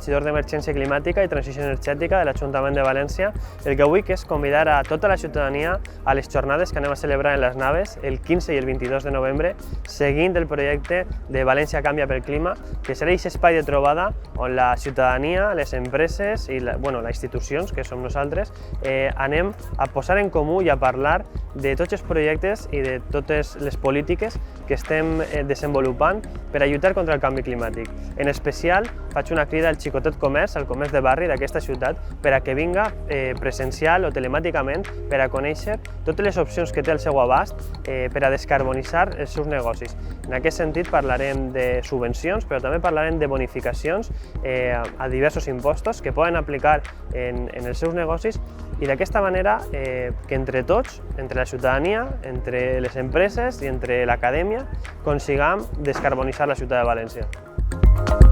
regidor d'Emergència Climàtica i Transició Energètica de l'Ajuntament de València. El que vull és convidar a tota la ciutadania a les jornades que anem a celebrar en les Naves el 15 i el 22 de novembre, seguint el projecte de València Canvia pel Clima, que serà aquest espai de trobada on la ciutadania, les empreses i les institucions, que som nosaltres, anem a posar en comú i a parlar de tots els projectes i de totes les polítiques que estem desenvolupant per a lluitar contra el canvi climàtic. En especial, faig una crida al xicotet comerç, al comerç de barri d'aquesta ciutat, per a que vinga presencial o telemàticament per a conèixer totes les opcions que té al seu abast per a descarbonitzar els seus negocis. En aquest sentit parlarem de subvencions, però també parlarem de bonificacions a diversos impostos que poden aplicar en els seus negocis i d'aquesta manera que entre tots, entre la ciutadania, entre les empreses i entre l'acadèmia, consigam descarbonitzar la ciutat de València.